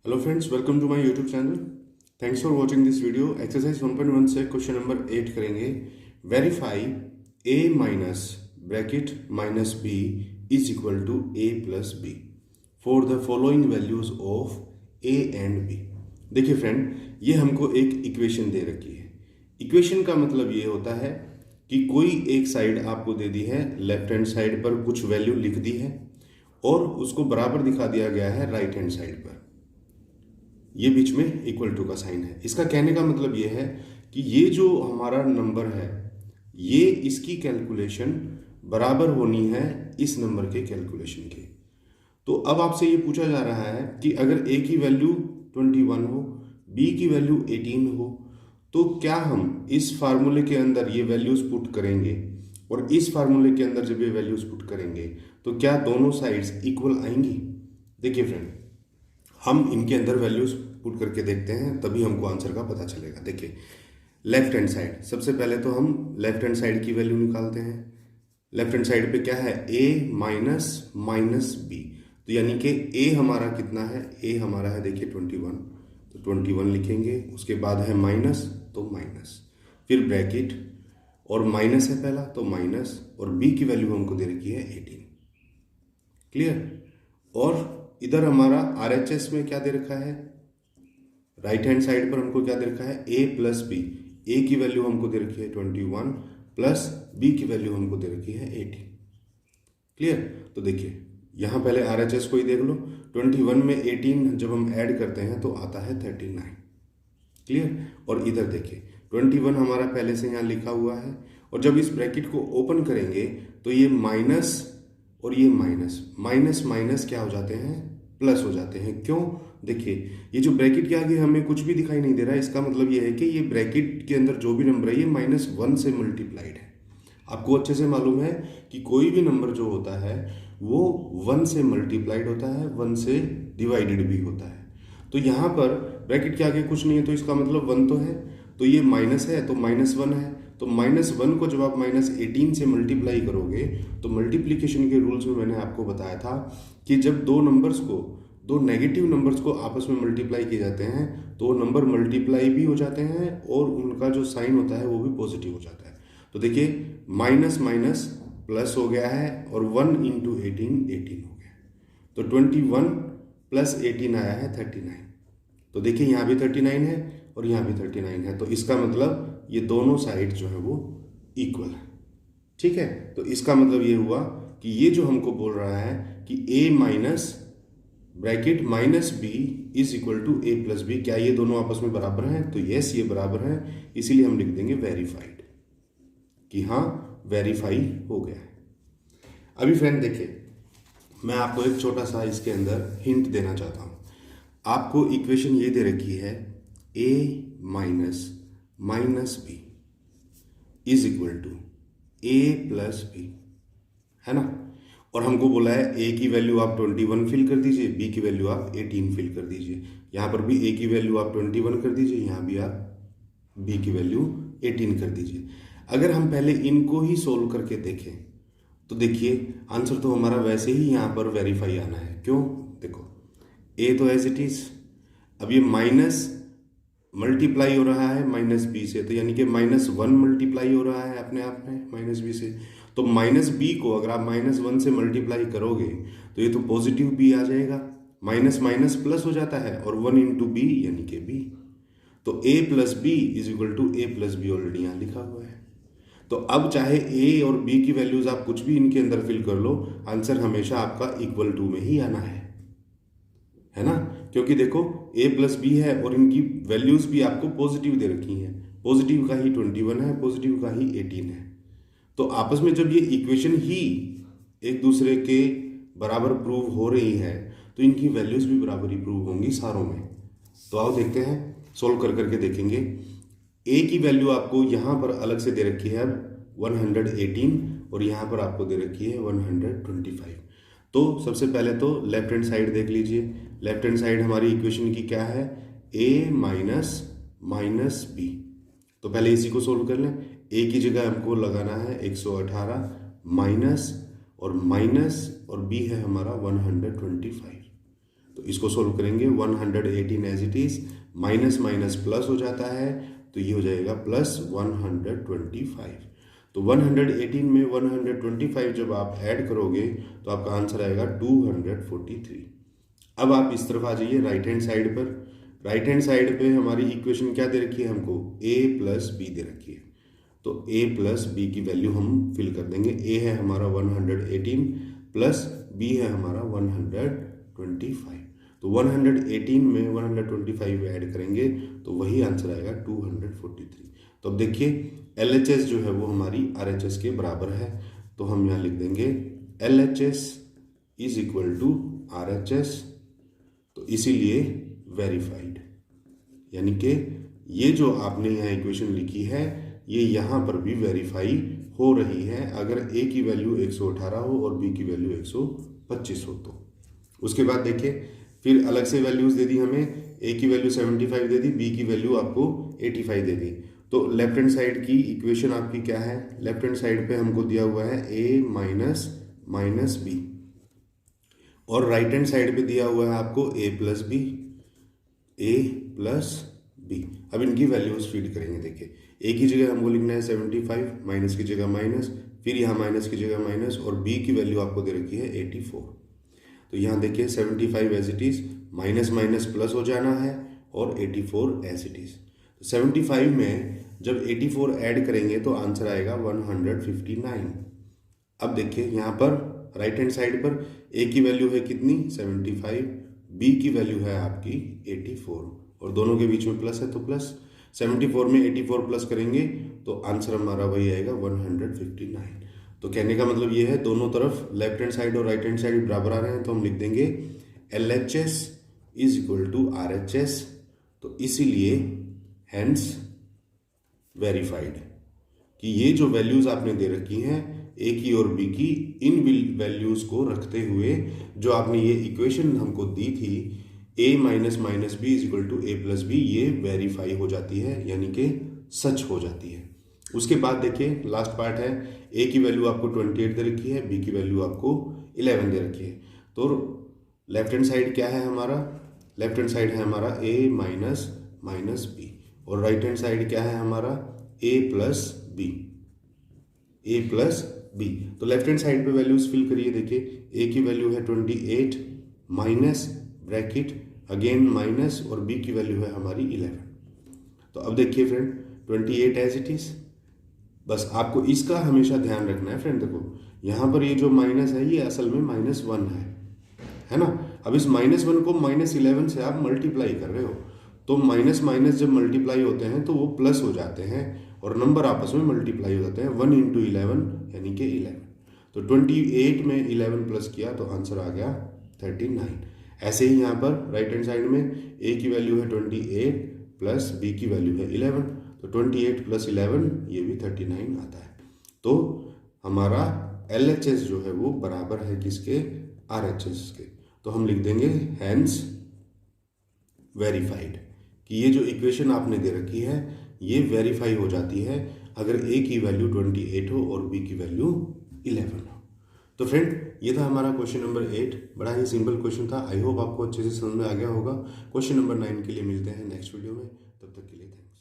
Hello friends, welcome to my YouTube channel. Thanks for watching this video. Exercise 1.1 से question number 8 करेंगे। Verify a minus bracket minus b is equal to a plus B for the following values of a and b। देखिए friend, ये हमको एक equation दे रखी है। Equation का मतलब ये होता है कि कोई एक साइड आपको दे दी है, लेफ्ट हैंड साइड पर कुछ वैल्यू लिख दी है और उसको बराबर दिखा दिया गया है राइट हैंड साइड पर। ये बीच में इक्वल टू का साइन है। इसका कहने का मतलब ये है कि ये जो हमारा नंबर है, ये इसकी कैलकुलेशन बराबर होनी है इस नंबर के कैलकुलेशन के। तो अब आपसे ये पूछा जा रहा है कि अगर a की वैल्यू 21 हो, b की वैल्यू 18 हो, तो क्या हम इस फार्मूले के अंदर ये वैल्यूज पुट करेंगे और इस फार्मूले के अंदर जब ये वैल्यूज पुट करेंगे तो क्या दोनों साइड्स इक्वल आएंगी। देखिए फ्रेंड, हम इनके अंदर वैल्यूज पुट करके देखते हैं, तभी हमको आंसर का पता चलेगा। देखिए, लेफ्ट हैंड साइड, सबसे पहले तो हम लेफ्ट हैंड साइड की वैल्यू निकालते हैं। लेफ्ट हैंड साइड पे क्या है, a माइनस माइनस बी। तो यानी कि a हमारा कितना है, a हमारा है देखिए 21, तो 21 लिखेंगे। उसके बाद है माइनस, तो माइनस, फिर ब्रैकेट और माइनस है पहला तो माइनस, और b की वैल्यू हमको दे रखी है 18। क्लियर। और इधर हमारा RHS में क्या दे रखा है, राइट हैंड साइड पर हमको क्या दे रखा है, a प्लस बी। ए की वैल्यू हमको दे रखी है 21 प्लस बी की वैल्यू हमको दे रखी है 18। क्लियर। तो देखिए यहाँ पहले RHS को ही देख लो। 21 में 18 जब हम ऐड करते हैं तो आता है 39। क्लियर। और इधर देखिए 21 हमारा पहले से यहाँ लिखा हुआ है, और जब इस ब्रैकेट को ओपन करेंगे तो ये माइनस और ये माइनस माइनस माइनस क्या हो जाते हैं, प्लस हो जाते हैं। क्यों, देखिए ये जो ब्रैकेट के आगे हमें कुछ भी दिखाई नहीं दे रहा है, इसका मतलब ये है कि ये ब्रैकेट के अंदर जो भी नंबर है ये -1 से मल्टीप्लाइड है। आपको अच्छे से मालूम है कि कोई भी नंबर जो होता है वो 1 से मल्टीप्लाइड होता है, 1 से डिवाइडेड भी होता है। तो यहाँ पर ब्रैकेट के आगे कुछ नहीं है तो इसका मतलब 1 तो है, तो ये माइनस है तो -1 है। तो -1 को जब आप -18 से मल्टीप्लाई करोगे तो मल्टीप्लिकेशन के रूल्स में मैंने आपको बताया था कि जब दो नेगेटिव नंबर्स को आपस में मल्टीप्लाई किए जाते हैं तो वो नंबर मल्टीप्लाई भी हो जाते हैं और उनका जो साइन होता है वो भी पॉजिटिव हो जाता है। तो देखिए माइनस माइनस प्लस हो गया है और 1 इंटू 18 हो गया, तो 21 प्लस 18 आया है 39। तो देखिए यहाँ भी 39 है और यहाँ भी 39 है, तो इसका मतलब ये दोनों साइड जो है वो इक्वल है। ठीक है, तो इसका मतलब ये हुआ कि ये जो हमको बोल रहा है कि a minus bracket minus B is equal to a plus B, क्या ये दोनों आपस में बराबर हैं, तो यस ये बराबर हैं। इसीलिए हम लिख देंगे वेरीफाइड, कि हाँ वेरीफाई हो गया है। अभी फ्रेंड देखिए, मैं आपको एक छोटा सा इसके अंदर हिंट देना चाहता हूँ। आपको इक्वेशन ये दे रखी है a minus minus B is equal to a plus B, है ना। और हमको बोला है a की वैल्यू आप 21 फिल कर दीजिए, b की वैल्यू आप 18 फिल कर दीजिए। यहाँ पर भी a की वैल्यू आप 21 कर दीजिए, यहाँ भी आप b की वैल्यू 18 कर दीजिए। अगर हम पहले इनको ही सोल्व करके देखें तो देखिए आंसर तो हमारा वैसे ही यहाँ पर वेरीफाई आना है। क्यों, देखो a तो एज इट इज, अब ये माइनस मल्टीप्लाई हो रहा है माइनस बी से, तो यानी कि -1 मल्टीप्लाई हो रहा है अपने आप में माइनस बी से। तो माइनस बी को अगर आप -1 से मल्टीप्लाई करोगे तो ये तो पॉजिटिव बी आ जाएगा, माइनस माइनस प्लस हो जाता है और 1 इंटू बी यानी कि बी। तो a plus B is equal to a plus B already यहाँ लिखा हुआ है। तो अब चाहे a और b की वैल्यूज आप कुछ भी इनके अंदर फिल कर लो, आंसर हमेशा आपका इक्वल टू में ही आना है ना। क्योंकि देखो a प्लस बी है और इनकी वैल्यूज भी आपको पॉजिटिव दे रखी हैं, पॉजिटिव का ही 21 है, पॉजिटिव का ही 18 है। तो आपस में जब ये इक्वेशन ही एक दूसरे के बराबर प्रूव हो रही है तो इनकी वैल्यूज भी बराबर ही प्रूव होंगी सारों में। तो आओ देखते हैं, सोल्व कर करके देखेंगे। a की वैल्यू आपको यहाँ पर अलग से दे रखी है 118 और यहाँ पर आपको दे रखी है 125। तो सबसे पहले तो लेफ्ट हैंड साइड देख लीजिए। लेफ्ट हैंड साइड हमारी इक्वेशन की क्या है, a माइनस माइनस बी। तो पहले इसी को सोल्व कर लें। a की जगह हमको लगाना है 118 माइनस और b है हमारा 125। तो इसको सोल्व करेंगे 118 as it is, minus minus plus हो जाता है तो ये हो जाएगा प्लस 125। तो 118 में 125 जब आप ऐड करोगे तो आपका आंसर आएगा 243। अब आप इस तरफ आ जाइए राइट हैंड साइड पर। राइट हैंड साइड पे हमारी इक्वेशन क्या दे रखी है हमको, a प्लस बी दे रखी है। तो a प्लस बी की वैल्यू हम फिल कर देंगे। a है हमारा 118 प्लस b है हमारा 125। तो 118 में 125 ऐड करेंगे तो वही आंसर आएगा 243। तो अब देखिए LHS जो है वो हमारी RHS के बराबर है, तो हम यहाँ लिख देंगे LHS is equal to RHS। तो इसीलिए वेरीफाइड, यानी कि ये जो आपने यहाँ इक्वेशन लिखी है ये यहाँ पर भी वेरीफाई हो रही है अगर a की वैल्यू 118 हो और b की वैल्यू 125 हो तो। उसके बाद देखिए फिर अलग से वैल्यूज दे दी हमें, a की वैल्यू 75 दे दी, b की वैल्यू आपको 85 दे दी। तो लेफ्ट हैंड साइड की इक्वेशन आपकी क्या है, लेफ्ट हैंड साइड पे हमको दिया हुआ है a माइनस माइनस बी, और राइट हैंड साइड पे दिया हुआ है आपको a plus B, a plus B. अब इनकी वैल्यूज फीड करेंगे। देखिए a की जगह हमको लिखना है 75, माइनस की जगह माइनस, फिर यहाँ माइनस की जगह माइनस, और b की वैल्यू आपको दे रखी है 84। तो यहाँ देखिए 75 as it is, minus minus plus हो जाना है, और 84 एज इट इज। तो 75 में जब 84 ऐड करेंगे तो आंसर आएगा 159। अब देखिए यहाँ पर राइट हैंड साइड पर a की वैल्यू है कितनी 75, b की वैल्यू है आपकी 84, और दोनों के बीच में प्लस है तो प्लस। 74 में 84 प्लस करेंगे तो आंसर हमारा वही आएगा 159। तो कहने का मतलब ये है दोनों तरफ लेफ्ट हैंड साइड और राइट हैंड साइड बराबर आ रहे हैं, तो हम लिख देंगे LHS is equal to RHS। तो इसीलिए हैंस वेरीफाइड कि ये जो वैल्यूज आपने दे रखी हैं a की और b की, इन वैल्यूज को रखते हुए जो आपने ये इक्वेशन हमको दी थी a minus minus B is equal to a plus B, ये वेरीफाई हो जाती है, यानी कि सच हो जाती है। उसके बाद देखिए लास्ट पार्ट है, a की वैल्यू आपको 28 दे रखी है, b की वैल्यू आपको 11 दे रखी है। तो लेफ्ट हैंड साइड क्या है हमारा, लेफ्ट हैंड साइड है हमारा a माइनस माइनस बी, और राइट हैंड साइड क्या है हमारा a plus B, a plus B. तो लेफ्ट हैंड साइड पे वैल्यूज फिल करिए। देखिए a की वैल्यू है 28 माइनस ब्रैकेट अगेन माइनस, और b की वैल्यू है हमारी 11। तो अब देखिए फ्रेंड 28 एज इट इज, बस आपको इसका हमेशा ध्यान रखना है फ्रेंड। देखो यहाँ पर ये जो माइनस है ये असल में -1 है ना। अब इस -1 को -11 से आप मल्टीप्लाई कर रहे हो, तो माइनस माइनस जब मल्टीप्लाई होते हैं तो वो प्लस हो जाते हैं और नंबर आपस में मल्टीप्लाई हो जाते हैं। 1 इंटू 11 यानी कि 11। तो 28 में 11 प्लस किया तो आंसर आ गया 39। ऐसे ही यहाँ पर राइट हैंड साइड में a की वैल्यू है 28 प्लस b की वैल्यू है 11, तो 28 प्लस 11 ये भी 39 आता है। तो हमारा LHS जो है वो बराबर है किसके, RHS के। तो हम लिख देंगे हैंस वेरीफाइड कि ये जो इक्वेशन आपने दे रखी है ये वेरीफाई हो जाती है अगर a की वैल्यू 28 हो और b की वैल्यू 11 हो। तो फ्रेंड ये था हमारा क्वेश्चन नंबर 8, बड़ा ही सिंपल क्वेश्चन था। आई होप आपको अच्छे से समझ में आ गया होगा। क्वेश्चन नंबर 9 के लिए मिलते हैं नेक्स्ट वीडियो में, तब तक के लिए थैंक यू।